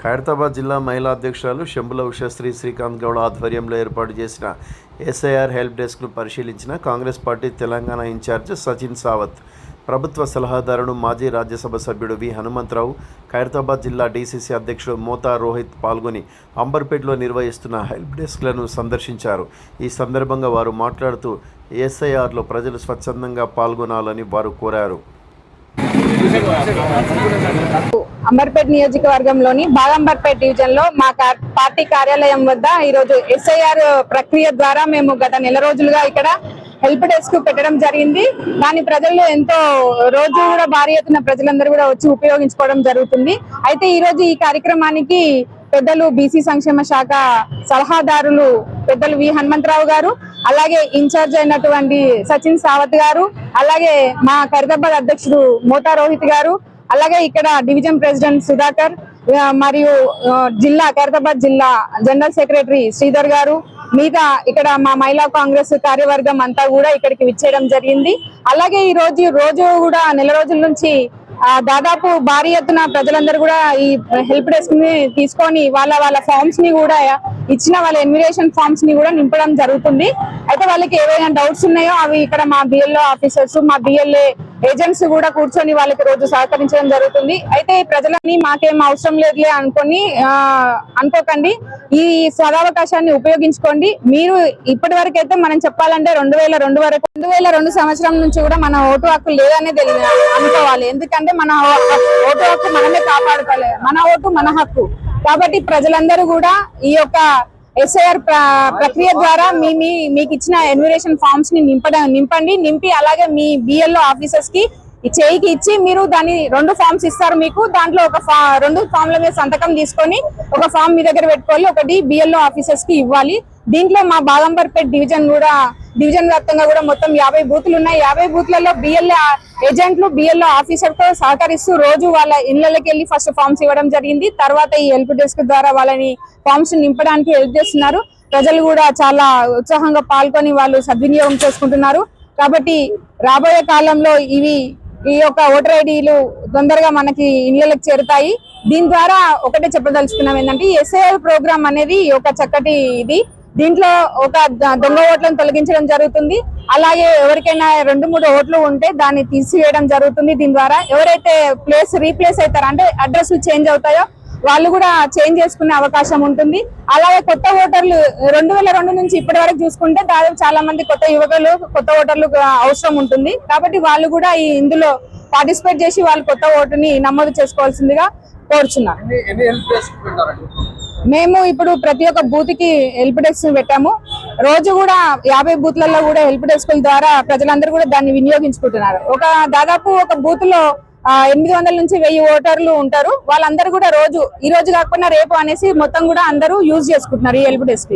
ఖైరతాబాద్ జిల్లా మహిళా అధ్యక్షురాలు శంభుల ఉషశ్రీ శ్రీకాంత్ గౌడ్ ఆధ్వర్యంలో ఏర్పాటు చేసిన ఎస్ఐఆర్ హెల్ప్ డెస్క్ను పరిశీలించిన కాంగ్రెస్ పార్టీ తెలంగాణ ఇన్ఛార్జ్ సచిన్ సావత్, ప్రభుత్వ సలహాదారుడు మాజీ రాజ్యసభ సభ్యుడు వి హనుమంతరావు, ఖైరతాబాద్ జిల్లా డీసీసీ అధ్యక్షుడు మోతా రోహిత్ పాల్గొని అంబర్పేటలో నిర్వహిస్తున్న హెల్ప్ డెస్క్లను సందర్శించారు. ఈ సందర్భంగా వారు మాట్లాడుతూ ఎస్ఐఆర్లో ప్రజలు స్వచ్ఛందంగా పాల్గొనాలని వారు కోరారు. అంబర్పేట నియోజకవర్గంలోని బాగంబర్పేట డివిజన్ లో మా పార్టీ కార్యాలయం వద్ద ఈరోజు ఎస్ఐఆర్ ప్రక్రియ ద్వారా మేము గత నెల రోజులుగా ఇక్కడ హెల్ప్ డెస్క్ పెట్టడం జరిగింది. దాని ప్రజలు ఎంతో రోజు కూడా భారీ ఎత్తున ప్రజలందరూ కూడా వచ్చి ఉపయోగించుకోవడం జరుగుతుంది. అయితే ఈ రోజు ఈ కార్యక్రమానికి పెద్దలు బీసీ సంక్షేమ శాఖ సలహాదారులు పెద్దలు వి హనుమంతరావు గారు, అలాగే ఇన్ఛార్జ్ అయినటువంటి సచిన్ సావత్ గారు, అలాగే మా ఖైరతాబాద్ అధ్యక్షుడు మోతా రోహిత్ గారు, అలాగే ఇక్కడ డివిజన్ ప్రెసిడెంట్ సుధాకర్ మరియు ఖైరతాబాద్ జిల్లా జనరల్ సెక్రటరీ శ్రీధర్ గారు, మిగతా ఇక్కడ మా మహిళా కాంగ్రెస్ కార్యవర్గం అంతా కూడా ఇక్కడికి విచ్చేయడం జరిగింది. అలాగే ఈ రోజు కూడా నెల రోజుల నుంచి దాదాపు భారీ ఎత్తున ప్రజలందరూ కూడా ఈ హెల్ప్ డెస్క్ ని తీసుకొని వాళ్ళ ఫార్మ్స్ ని కూడా ఇచ్చిన వాళ్ళ ఎన్విరేషన్ ఫార్మ్స్ ని కూడా నింపడం జరుగుతుంది. అయితే వాళ్ళకి ఏవైనా డౌట్స్ ఉన్నాయో అవి ఇక్కడ మా బిఎల్ఓ ఆఫీసర్స్, మా బిఎల్ఏ ఏజెంట్స్ కూడా కూర్చొని వాళ్ళకి రోజు సహకరించడం జరుగుతుంది. అయితే ఈ ప్రజలని మాకేం అవసరం లేదులే అనుకోకండి, ఈ సదావకాశాన్ని ఉపయోగించుకోండి. మీరు ఇప్పటి వరకు అయితే మనం చెప్పాలంటే 2002 సంవత్సరం నుంచి కూడా మన ఓటు హక్కు లేదనే అనుకోవాలి. ఎందుకంటే మన ఓటు హక్కు మనమే కాపాడుకోవాలి. మన ఓటు మన హక్కు. కాబట్టి ప్రజలందరూ కూడా ఈ యొక్క ఎస్ఐఆర్ ప్రక్రియ ద్వారా మీకు ఇచ్చిన ఎన్విరేషన్ ఫార్మ్స్ ని నింపి అలాగే మీ బిఎల్ఓ ఆఫీసర్స్ కి చేయికి ఇచ్చి మీరు దాన్ని 2 ఫార్మ్స్ ఇస్తారు. మీకు దాంట్లో 2 ఫామ్ల మీద సంతకం తీసుకొని ఒక ఫామ్ మీ దగ్గర పెట్టుకోవాలి, ఒకటి బిఎల్ఓ ఆఫీసర్స్ కి ఇవ్వాలి. దీంట్లో మా బాగంబర్పేట డివిజన్ వ్యాప్తంగా కూడా మొత్తం 50 బూతులు ఉన్నాయి. 50 బూత్లలో బిఎల్ఏ ఏజెంట్లు బిఎల్ఓ ఆఫీసర్ తో సహకరిస్తూ రోజు వాళ్ళ ఇళ్లకి వెళ్ళి ఫస్ట్ ఫామ్స్ ఇవ్వడం జరిగింది. తర్వాత ఈ హెల్ప్ డెస్క్ ద్వారా వాళ్ళని ఫామ్స్ నింపడానికి హెల్ప్ చేస్తున్నారు. ప్రజలు కూడా చాలా ఉత్సాహంగా పాల్గొని వాళ్ళు సద్వినియోగం చేసుకుంటున్నారు. కాబట్టి రాబోయే కాలంలో ఈ యొక్క ఓటర్ ఐడీలు తొందరగా మనకి ఇళ్లకి చేరుతాయి. దీని ద్వారా ఒకటే చెప్పదలుచుకున్నాం ఏంటంటే ఈ ఎస్ఐఆర్ ప్రోగ్రామ్ అనేది ఒక చక్కటి దీంట్లో ఒక దొంగ ఓట్లను తొలగించడం జరుగుతుంది. అలాగే ఎవరికైనా 2-3 ఓట్లు ఉంటే దాన్ని తీసివేయడం జరుగుతుంది. దీని ద్వారా ఎవరైతే రీప్లేస్ అవుతారో అంటే అడ్రస్ చేంజ్ అవుతాయో వాళ్ళు కూడా చేంజ్ చేసుకునే అవకాశం ఉంటుంది. అలాగే కొత్త ఓటర్లు 2002 నుంచి ఇప్పటి వరకు చూసుకుంటే దాదాపు చాలా మంది కొత్త ఓటర్లు అవసరం ఉంటుంది. కాబట్టి వాళ్ళు కూడా ఇందులో పార్టిసిపేట్ చేసి వాళ్ళు కొత్త ఓటుని నమోదు చేసుకోవాల్సిందిగా కోరుచున్నారు. మేము ఇప్పుడు ప్రతి ఒక్క బూత్ కి హెల్ప్ డెస్క్ పెట్టాము. రోజు కూడా 50 బూత్లలో కూడా హెల్ప్ డెస్క్ ద్వారా ప్రజలందరూ కూడా దాన్ని వినియోగించుకుంటున్నారు. దాదాపు ఒక బూత్ లో 800 నుంచి 1000 ఓటర్లు ఉంటారు. వాళ్ళందరూ కూడా ఈ రోజు కాకపోయినా రేపు అనేసి మొత్తం కూడా అందరూ యూజ్ చేసుకుంటున్నారు ఈ హెల్ప్ డెస్క్.